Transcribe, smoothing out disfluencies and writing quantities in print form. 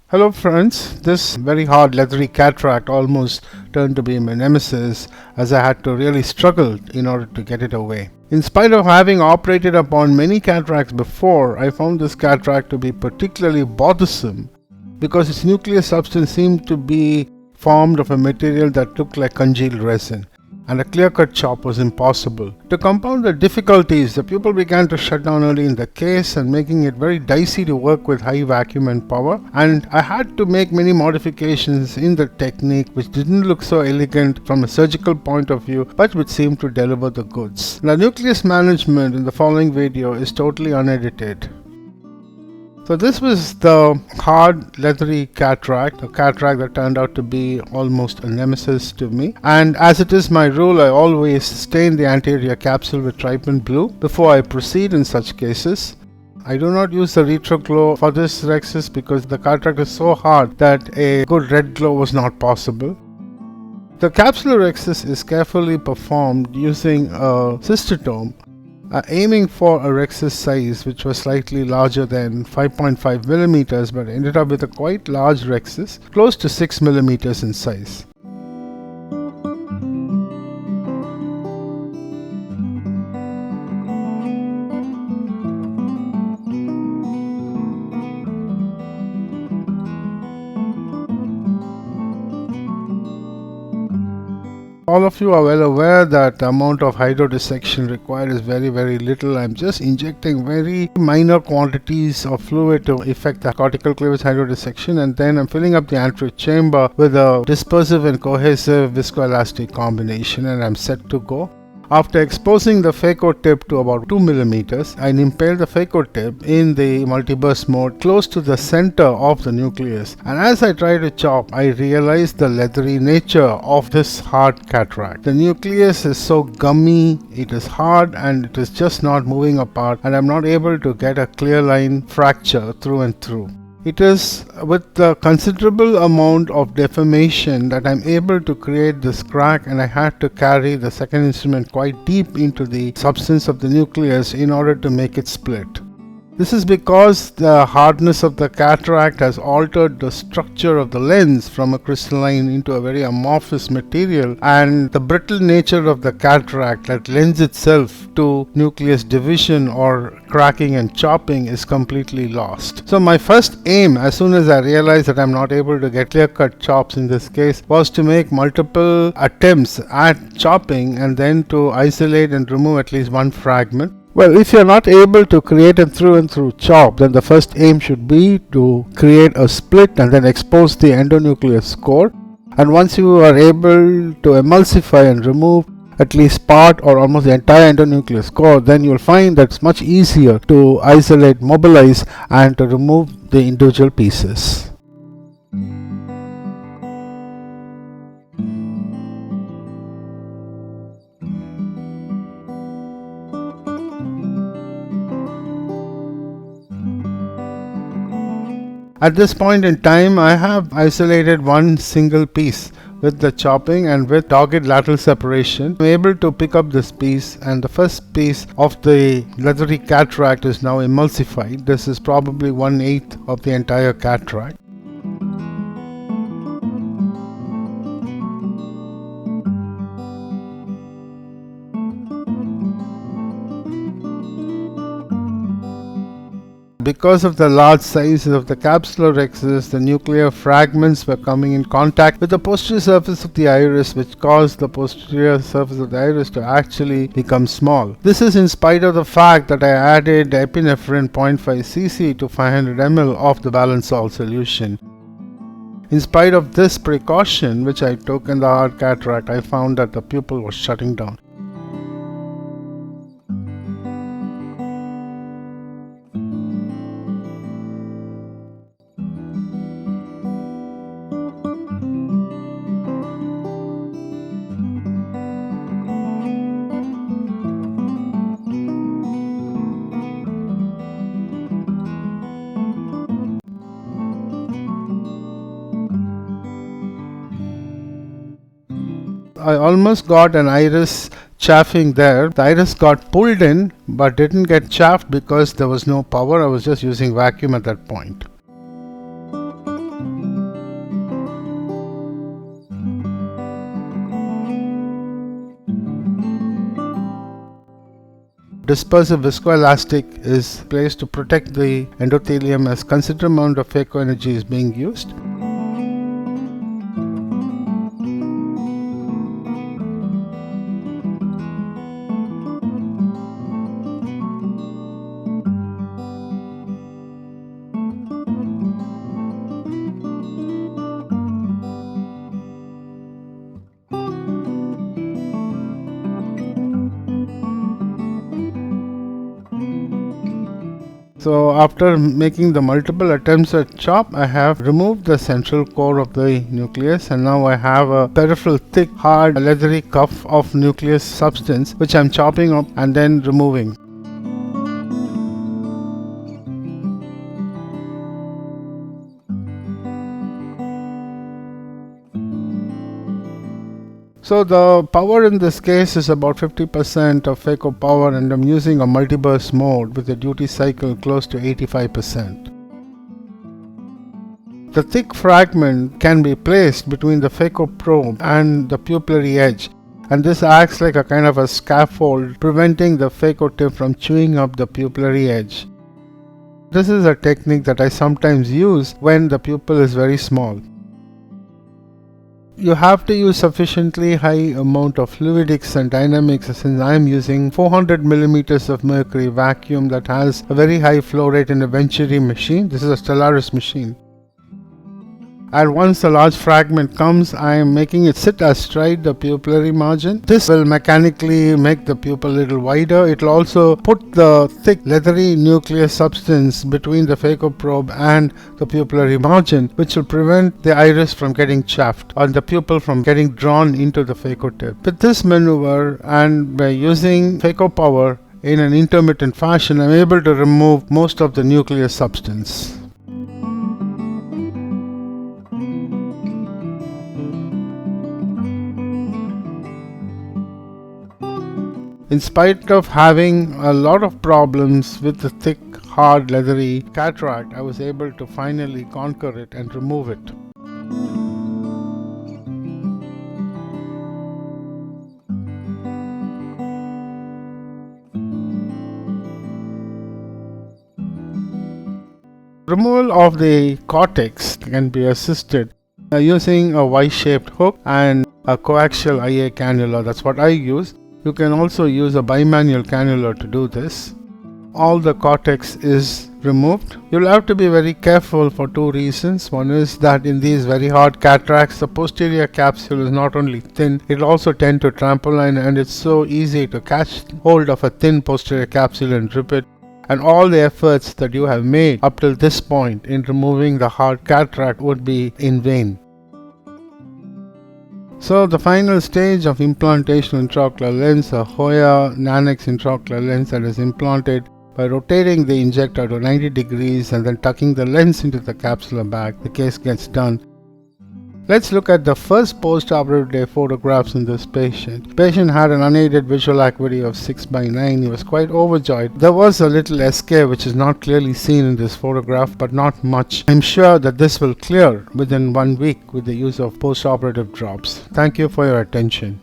Hello friends, this very hard leathery cataract almost turned to be my nemesis as I had to really struggle in order to get it away. In spite of having operated upon many cataracts before, I found this cataract to be particularly bothersome because its nucleus substance seemed to be formed of a material that looked like congealed resin, and a clear-cut chop was impossible. To compound the difficulties, the pupil began to shut down early in the case and making it very dicey to work with high vacuum and power, and I had to make many modifications in the technique which didn't look so elegant from a surgical point of view but which seemed to deliver the goods. The nucleus management in the following video is totally unedited. So this was the hard leathery cataract, a cataract that turned out to be almost a nemesis to me. And as it is my rule, I always stain the anterior capsule with trypan blue before I proceed in such cases. I do not use the retroglow for this rhexis because the cataract is so hard that a good red glow was not possible. The capsular rhexis is carefully performed using a cystotome, aiming for a rhexis size which was slightly larger than 5.5 millimeters, but ended up with a quite large rhexis, close to 6 millimeters in size. All of you are well aware that the amount of hydrodissection required is very little. I'm just injecting very minor quantities of fluid to effect the cortical cleavage hydrodissection, and then I'm filling up the anterior chamber with a dispersive and cohesive viscoelastic combination, and I'm set to go. After exposing the phaco tip to about 2 millimeters, I impale the phaco tip in the multiburst mode close to the center of the nucleus, and as I try to chop, I realize the leathery nature of this hard cataract. The nucleus is so gummy, it is hard, and it is just not moving apart, and I'm not able to get a clear line fracture through and through. It is with the considerable amount of deformation that I'm able to create this crack, and I had to carry the second instrument quite deep into the substance of the nucleus in order to make it split. This is because the hardness of the cataract has altered the structure of the lens from a crystalline into a very amorphous material, and the brittle nature of the cataract that lends itself to nucleus division or cracking and chopping is completely lost. So my first aim, as soon as I realized that I'm not able to get clear-cut chops in this case, was to make multiple attempts at chopping and then to isolate and remove at least one fragment. Well, if you're not able to create a through and through chop, then the first aim should be to create a split and then expose the endonucleus core. And once you are able to emulsify and remove at least part or almost the entire endonucleus core, then you'll find that it's much easier to isolate, mobilize, and to remove the individual pieces. At this point in time, I have isolated one single piece with the chopping, and with dogged lateral separation, I'm able to pick up this piece, and the first piece of the leathery cataract is now emulsified. This is probably 1/8 of the entire cataract. Because of the large size of the capsular rhexis, the nuclear fragments were coming in contact with the posterior surface of the iris, which caused the posterior surface of the iris to actually become small. This is in spite of the fact that I added epinephrine 0.5 cc to 500 ml of the balanced salt solution. In spite of this precaution which I took in the hard cataract, I found that the pupil was shutting down. I almost got an iris chaffing there. The iris got pulled in but didn't get chaffed because there was no power. I was just using vacuum at that point. dispersive viscoelastic is placed to protect the endothelium as considerable amount of phacoenergy is being used. So after making the multiple attempts at chop, I have removed the central core of the nucleus, and now I have a peripheral thick hard leathery cuff of nucleus substance which I am chopping up and then removing. So the power in this case is about 50% of phaco power, and I'm using a multiburst mode with a duty cycle close to 85%. The thick fragment can be placed between the phaco probe and the pupillary edge, and this acts like a kind of a scaffold preventing the phaco tip from chewing up the pupillary edge. This is a technique that I sometimes use when the pupil is very small. You have to use sufficiently high amount of fluidics and dynamics, since I am using 400 millimeters of mercury vacuum that has a very high flow rate in a Venturi machine. This is a Stellaris machine. And once the large fragment comes, I am making it sit astride the pupillary margin. This will mechanically make the pupil a little wider. It will also put the thick leathery nucleus substance between the phaco probe and the pupillary margin, which will prevent the iris from getting chafed or the pupil from getting drawn into the phaco tip. With this maneuver and by using phaco power in an intermittent fashion, I am able to remove most of the nucleus substance. In spite of having a lot of problems with the thick, hard, leathery cataract, I was able to finally conquer it and remove it. Removal of the cortex can be assisted using a Y-shaped hook and a coaxial IA cannula. That's what I use. You can also use a bimanual cannula to do this. All the cortex is removed. You'll have to be very careful for two reasons. One is that in these very hard cataracts, the posterior capsule is not only thin, it will also tend to trampoline, and it's so easy to catch hold of a thin posterior capsule and rip it. And all the efforts that you have made up till this point in removing the hard cataract would be in vain. So the final stage of implantation intraocular lens, a Hoya Nanex intraocular lens that is implanted by rotating the injector to 90 degrees and then tucking the lens into the capsular bag. The case gets done. Let's look at the first post-operative day photographs in this patient. The patient had an unaided visual acuity of 6/9. He was quite overjoyed. There was a little SK which is not clearly seen in this photograph, but not much. I'm sure that this will clear within 1 week with the use of post-operative drops. Thank you for your attention.